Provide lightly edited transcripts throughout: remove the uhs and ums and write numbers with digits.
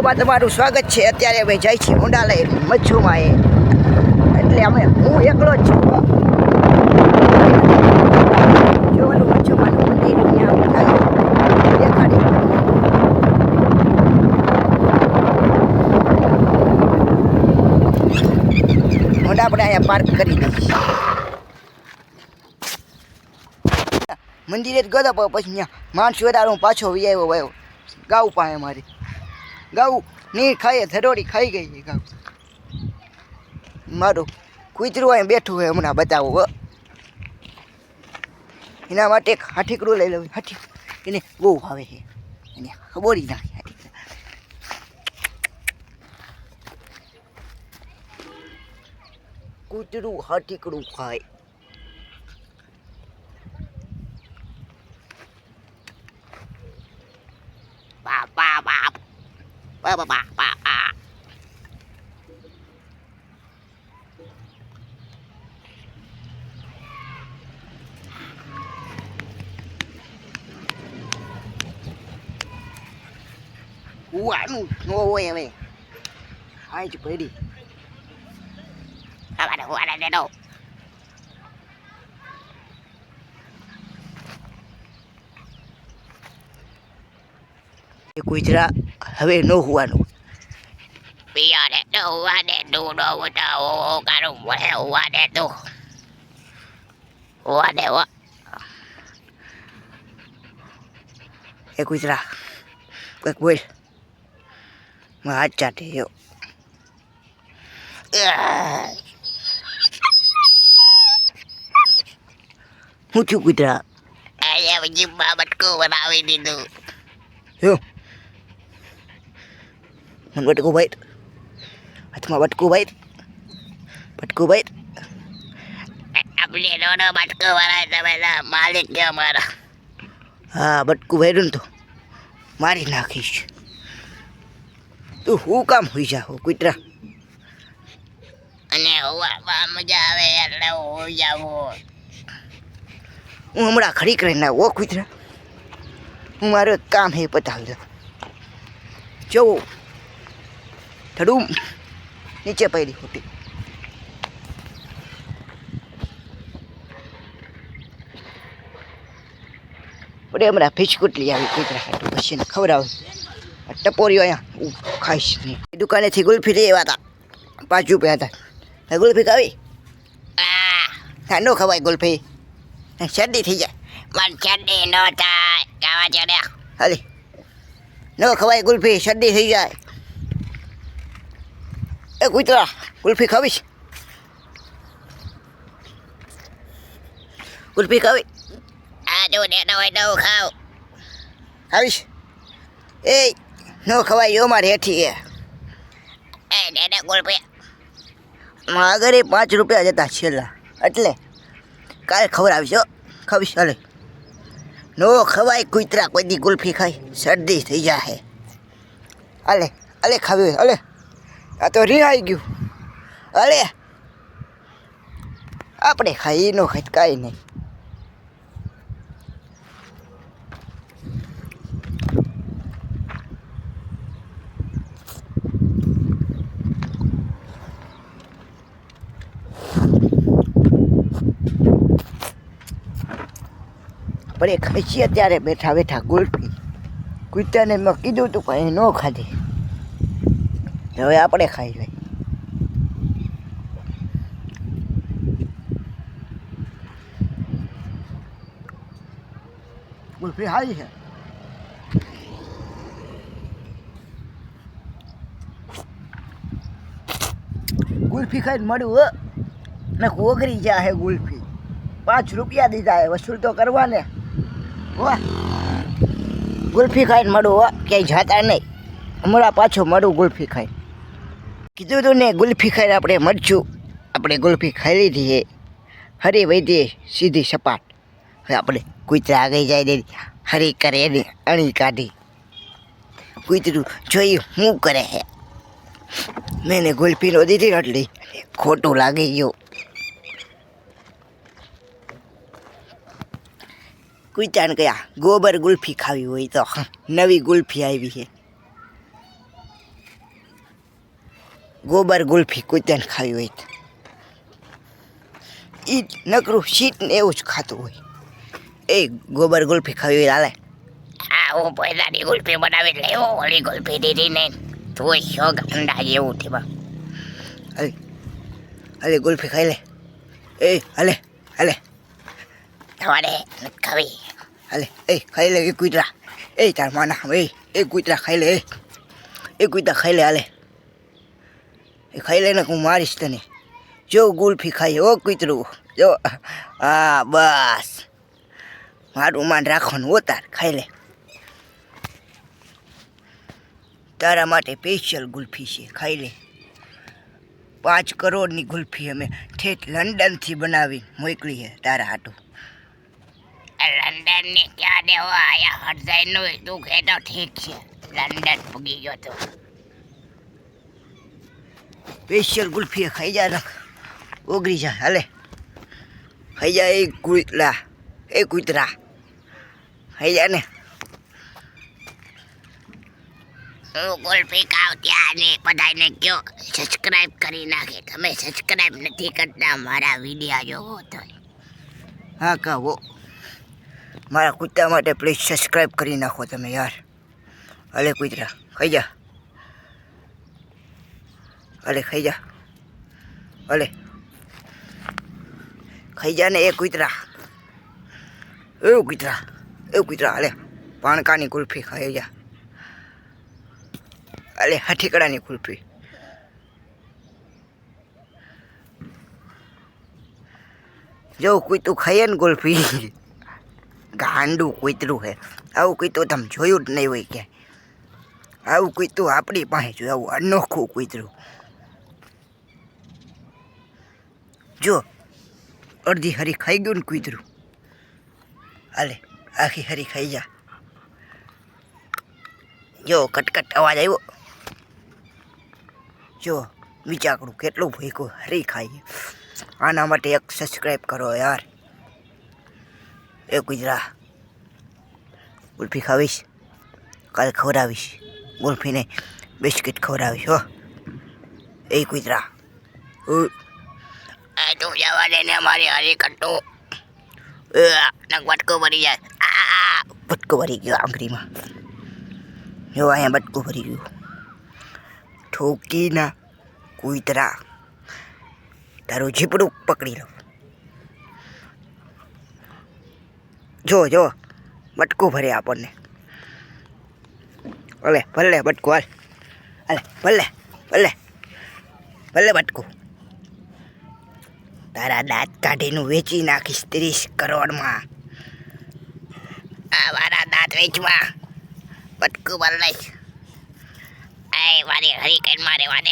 વિડીયોમાં તમારું સ્વાગત છે। અત્યારે અમે જાય છીએ ઊંડા લઈ મચ્છુમાં એટલે હું એકલો જ છું। જોવાનું મચ્છુમાનું મંદિર દેખાડી ઊંડા આપણે અહીંયા પાર્ક કરી દઈશું। મંદિરે જ ગયો પછી ત્યાં માણસ વધારે હું પાછો વી આવ્યો ગાઉ પાસે મારી ગાઉ નીર ખાઈએ ધરોડી ખાઈ ગઈ છે ગાઉ મારું કૂતરું અહીં બેઠું હોય હમણાં બતાવો એના માટે એક હાઠીકડું લઈ લઉં હાઠી એને બહુ ભાવે છે એને બોરી નાખી હાઠી કૂતરું હાઠીકડું ખાય Uવાનું no હોય હવે આજ પડી આવાને હોવાને દેડો એ કુતરા હવે નો હોવાનું પિયાને નો હોવાને દૂડો ઉઠાવો કારું મળે હોવાને તો હોવાને હો એ કુતરા કંઈક બોલ હાથ ચાટે જો હું છું કુતરા અહીંયા જીમમાં બટકું બનાવી દીધું જો મને બટકું ભાઈ હાથમાં બટકું ભાઈ આપણે નાનો બટકું બનાવે તમે માલિક કે અમારા હા બટકું ભાઈ તો મારી નાખીશ તું હું કામ હોઈ જા કુતરા અને હોવામાં મજા આવે એટલે હોઈ જાવો હું હમણાં ખડી કરીને આવો કુતરા હું મારું કામ હે પતાવી દઉં જવો થોડું નીચે પડી ખોટી પડે હમણાં ફિચકુટલી આવી કુતરા ખાટું પછી ખવડાવું ટપોરીઓ અહીંયા ખાઈશ નહીં દુકાનેથી ગુલ્ફી લઈ આવ્યા હતા 5 રૂપિયા હતા ગુલ્ફી ખાવી હા નો ખવાય ગુલ્ફી શરદી થઈ જાય મારે શરદી ન થાય ખાવા ચડે હાલી ન ખવાય ગુલ્ફી શરદી થઈ જાય એ કૂતરા ગુલ્ફી ખાવીશ ગુલ્ફી ખાવી આ જો દેતા હોય તો ખાવ ખાવીશ એ નો ખવાય યો મારે હેઠી એ દેડા ગુલ્ફી માગરે 5 રૂપિયા જતા છેલ્લા એટલે કાલે ખવડાવીશ ખાવીશ હાલે નો ખવાય કૂતરા કોઈ દી ગુલ્ફી ખાય શરદી થઈ જાય હાલે હાલે ખાવી હાલે આ તો રીહાઈ ગયું હાલે આપણે ખાઈ નો ખાઈ કાંઈ નહીં પણ એ ખાઈ અત્યારે બેઠા બેઠા ગુલ્ફી કૂતરાને મેં કીધું તું પણ એ ન ખાધી હવે આપણે ખાઈ લઈ ગુલ્ફી હારી છે ગુલ્ફી ખાઈને મળ્યું ને ઓગળી જાય હે ગુલ્ફી 5 રૂપિયા દીધા હે વસૂલ તો કરવા ને વાહ ગુલ્ફી ખાઈને મળું ક્યાંય જાતા નહીં હમણાં પાછો મળું ગુલ્ફી ખાઈ કીધું તું ને ગુલ્ફી ખાઈને આપણે મળશું આપણે ગુલ્ફી ખાઈ લીધી હે હરી વૈદીએ સીધી સપાટ હવે આપણે કૂતરા આગળ જાય દે હરી કરે એને અણી કાઢી કૂતરું જોઈ શું કરે હે મેં ગુલ્ફીનો દીધી એટલી ખોટું લાગી ગયું કૂતરાને કયા ગોબર ગુલ્ફી ખાવી હોય તો નવી ગુલ્ફી આવી છે ગોબર ગુલ્ફી કૂતરાને ખાવી હોય તો એ નકરું શીટ ને એવું જ ખાતું હોય. એ ગોબર ગુલ્ફી ખાવી હોય હાલે. હા હું પહેલાની ગુલ્ફી બનાવી લેવો ઓલી ગુલ્ફી દીધી ને તું શોખ અંડા જેવું થયું. હાલે હાલે ગુલ્ફી ખાઈ લે. એ હાલે હાલે તમારે નથી ખાવી. હાલે એ ખાઈ લે એ કૂતરા. એ તાર માના એ કૂતરા ખાઈ લે. એ કૂતરા ખાઈ લે હાલે. એ ખાઈ લે ને હું મારીશ તને. જો ગુલ્ફી ખાઈ ઓ કૂતરું જો. હા બસ મારું માન રાખવાનું હો તાર. ખાઈ લે તારા માટે સ્પેશિયલ ગુલ્ફી છે ખાઈ લે. 5 કરોડની ગુલ્ફી અમે ઠેઠ લંડનથી બનાવી મોકલી છે તારા હાટું. લંડન ને ક્યાં દેવો આયા હરસાઈનું તું કે તો ઠીક છે લંડન પૂગી ગયો તો. સ્પેશિયલ ગુલ્ફી ખાઈ જા ને ઓગળી જા હાલે. ખાઈ જા એ કૂતરા ખાઈ જા ને. હું ગુલ્ફી ખાવ ત્યાં ને બધાને કયો સબસ્ક્રાઇબ કરી નાખે. તમે સબસ્ક્રાઇબ નથી કરતા મારા વિડીયો જોવો તો. હા કહો મારા કૂતરા માટે પ્લીઝ સબસ્ક્રાઈબ કરી નાખો તમે યાર. હાલે કૂતરા ખાઈ જા. હાલે ખાઈ જા. હાલે ખાઈ જા ને એ કૂતરા. એવું કૂતરા હાલે પાણકાની કુલ્ફી ખાઈ જા. હાલે હઠીકડાની કુલ્ફી. જો કૂતરું ખાઈએ ને કુલ્ફી ગાંડું કૂતરું હે. આવું કૂતરું તમે જોયું જ નહીં હોય ક્યાંય. આવું કૂતરું આપણી પાસે જોયું આવું અનોખું કૂતરું. જો અડધી હરી ખાઈ ગયું ને કૂતરું. હાલે આખી હરી ખાઈ જા. જો કટકટ અવાજ આવ્યો. જો વિચાકડું કેટલું ભૂખ્યું હરી ખાઈએ. આના માટે એક સબસ્ક્રાઈબ કરો યાર. એ કૂતરા ગુલ્ફી ખાવીશ કાલે ખવડાવીશ. ગુલ્ફીને બિસ્કિટ ખવડાવીશ હો. એ કૂતરા તું જવા દે ને મારી હરી કટ્ટું બટકો ભરી જાય. બટકો ભરી ગયો આંગળીમાં. જો અહીંયા બટકો ભરી ગયું. ઠોકીના કૂતરા તારું ઝીપડું પકડી લો. જો બટકો ભરે આપણને. ભલે બટકો હાલે ભલે બટકો. તારા દાંત કાઢીનું વેચી નાખીશ 30 કરોડમાં. મારા દાંત વેચવા બટકું ભર લઈશ. મારી હરી કઈ મારે વાને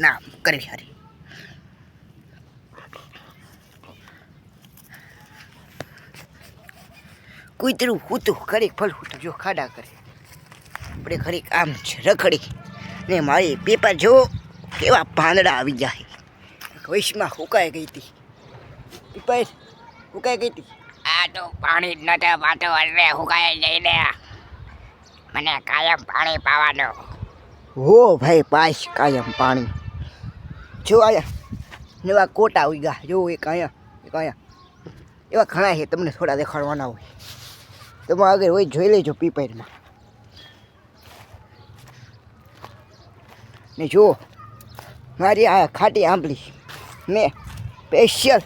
ના કરવી હરી. કૂતરું હૂતું ખરીક ફળ હૂતું જો ખાડા કરે. આપણે ખરીક આમ રખડી ને મારી પેપર જો કેવા પાંદડા આવી જાય. વૈશમાં હુકાઈ ગઈ હતી. પેપર હુકાઈ ગઈ હતી. આ તો પાણી જ નતો પાતો એટલે હુકાઈ જઈને મને કાયમ પાણી પાવાનો. હો ભાઈ પાસ કાયમ પાણી. જો આયા નવા કોટા આવી ગયા. જો એક અહીંયા એવા ઘણા છે તમને થોડા દેખાડવાના હોય. તમે આગળ હોય જોઈ લેજો પીપરમાં. ને જો મારી આ ખાટી આંબલી મેં સ્પેશિયલ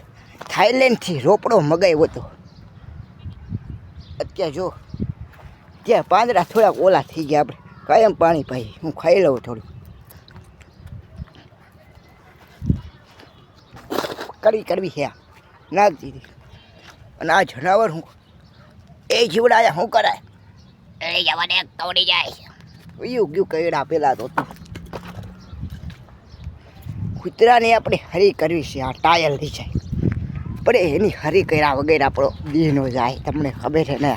થાઈલેન્ડથી રોપડો મગાવ્યો હતો. અત્યારે જો ત્યાં પાંદડા થોડાક ઓલા થઈ ગયા. આપણે કાયમ પાણી પાઈ. હું ખાઈ લઉં થોડું. કરવી છે નાખ દીધી. અને આ જનાવર હું એ જીવડાયા શું કરાય. એ જવા દે કવડી જાય. ગયું કઈડા પેલા તો કૂતરાને આપણે હરી કરવી છે. આ ટાયર થઈ જાય પણ એની હરી કર્યા વગેરે આપણો દી ન જાય. તમને ખબર છે ને.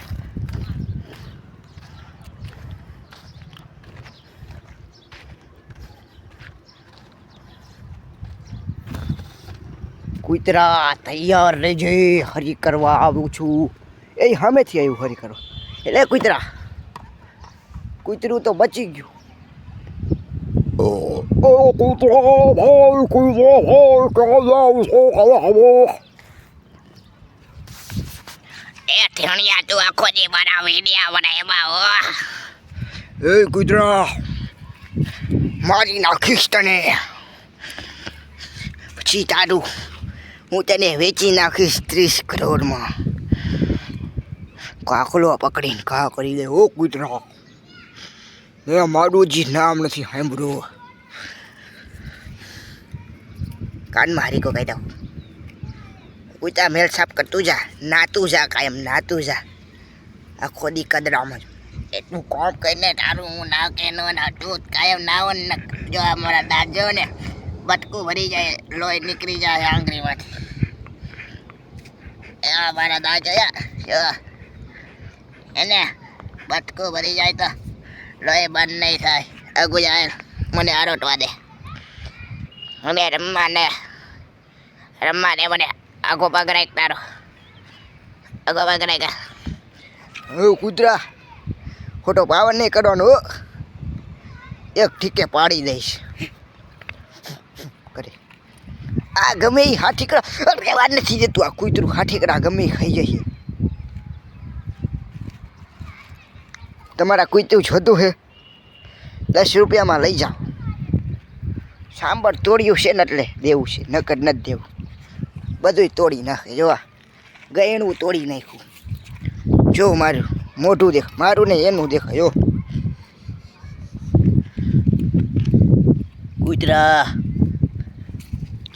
કૂતરા તૈયાર રહેજે હરી કરવા આવું છું. એ સામેથી આવ્યું હરી કરવા. એટલે કૂતરું તો બચી ગયું. કૂતરા ભાઈ ક્યાં જાવ છો આવો એ ઠેણિયા તું આખો દી મારા વિડિયા બનાવ્યા હો. એ કૂતરા મારી નાખીશ તને પછી તારું હું તને વેચી નાખીશ 30 કરોડમાં કાકલો પકડીને ઘા કરી દે ઓ કૂતરા મેં મારું જ નામ નથી સાંભળ્યું કાનમાં હારી કો કહી દઉં કૂતરા મેલ સાફ કરતું જા નાતું જા કાયમ નાતું જા આખો દી કદરામાં એટલું કોમ કરીને તારું હું ના કે નો ના તું કાયમ નાવો ને જો અમારા દાંત જો ને બટકું ભરી જાય લોહી નીકળી જાય આંગળીમાંથી. એ મારા દાંત જોયા એને બટકું ભરી જાય તો લોહી બંધ નહીં થાય. અગુ જાય મને આરોટવા દે મને રમવા દે મને આગો પગ રાખ તારો આગો પગ રાખ. હવે કૂતરા ખોટો પાવર નહીં કરવાનો હો એક ઠીકે પાડી દઈશ કરે આ ગમે એ હાથીકડા રહેવા નથી દેતું આ કૂતરું હાથીકડા ગમે એ ખાઈ જશે તમારા કૂતરું જોતું હે 10 રૂપિયામાં લઈ જાઓ સાંભળ તોડ્યું છે ને એટલે દેવું છે નકર નથી દેવું બધુંય તોડી નાખે જોવા ગયણું તોડી નાખ્યું જો મારું મોઢું દેખ મારું ને એનું દેખાય જો કૂતરા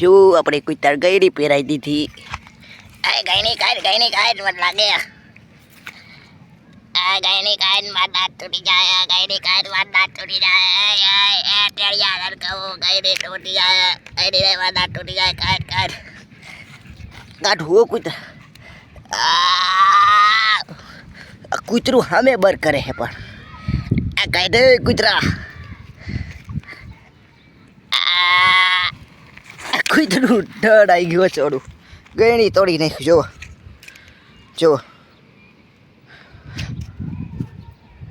જો આપણે કૂતર ગયડી પહેરાઈ દીધી ગઈની કાઢ મને લાગે ગઈની કાઢ માર દાંત તૂટી જાય ગઈની કાઢ માર દાંત તૂટી જાય એ ટેડિયા લડકાવું ગઈની તૂટી જાય ગઈની રે માર દાંત તૂટી જાય કાઢ કાઢ હો કૂતરા આ કૂતરું સામે બર કરે છે પણ આ કહી દે કૂતરા કૂતરું ઢળ આવી ગયો ચોડું ગયણી તોડી નાખ્યું જુઓ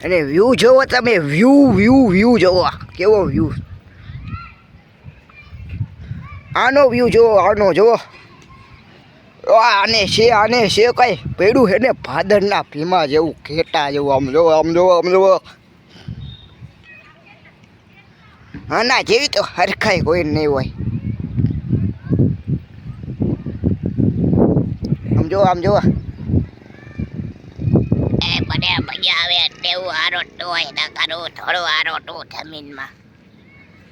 અને વ્યૂ જોવો તમે વ્યૂ જોવો કેવો વ્યૂ આનો વ્યૂ જોવો આનો જોવો આને છે કઈ પડ્યું છે ને ભાદરના ભીમા જેવું ઘેટા જેવું આમ જોવો આના જેવી તો હરખાઈ કોઈ નહીં હોય આમ જોવો એ મને મજા આવે તેવું આરોટું હોય ના કરું થોડું આરોટું જમીનમાં.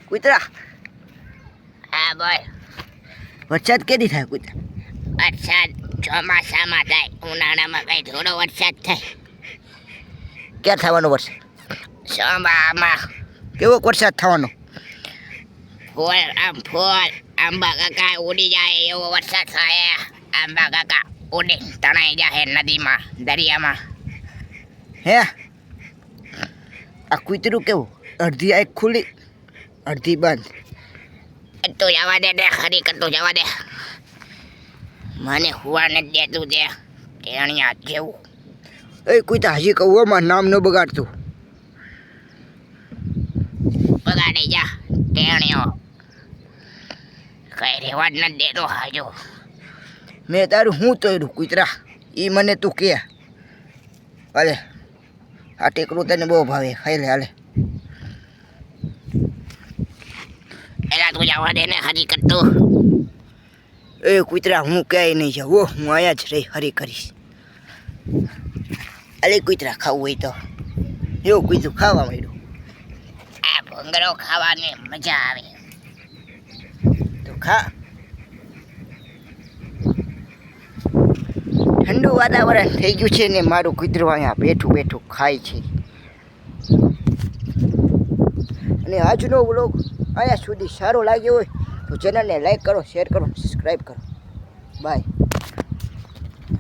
કૂતરા હા બોલ. વરસાદ કેદી થાય કૂતરા વરસાદ ચોમાસામાં થાય ઉનાળામાં કઈ થોડો વરસાદ થાય. ક્યાં થવાનો વરસાદ ચોમાસામાં કેવો વરસાદ થવાનો ફૂલ આંબા કાકા ઉડી જાય એવો વરસાદ થાય. આંબા કાકા ઉડી તણાઈ જાય નદીમાં દરિયામાં. હે આ કૂતરું કેવું અડધી આંખ ખુલ્લી અડધી બંધ તું જવા દે ખરી કરતું જવા દે મને હુવા નથી દેતું તે ટેણિયા જેવું. એ કૂતરા હજી કહું મારું નામ ન બગાડતું બગાડી જા ટેણિયો કઈ રેવા જ નથી દેતો હાજો. મેં તારું હું તોડ્યું કૂતરા એ મને તું કે હાલે આ ટેકરું તને બહુ ભાવે ખાઈ લે હાલે એલા તું જવા દે ને હરી કરતું. એ કૂતરા હું ક્યાંય નહીં જાઉં હું અહીંયા જ રહી હરી કરીશ. અલે કૂતરા ખાવું હોય તો એવું કૂતરું ખાવા માંડ્યું. આ ભૂંગળો ખાવાની મજા આવે તો ખા ઠંડુ વાતાવરણ થઈ ગયું છે ને મારું કૂતરું અહીંયા બેઠું ખાય છે. અને આજનો વ્લોગ અહીંયા સુધી સારો લાગ્યો હોય તો ચેનલને લાઈક કરો શેર કરો સબસ્ક્રાઈબ કરો બાય.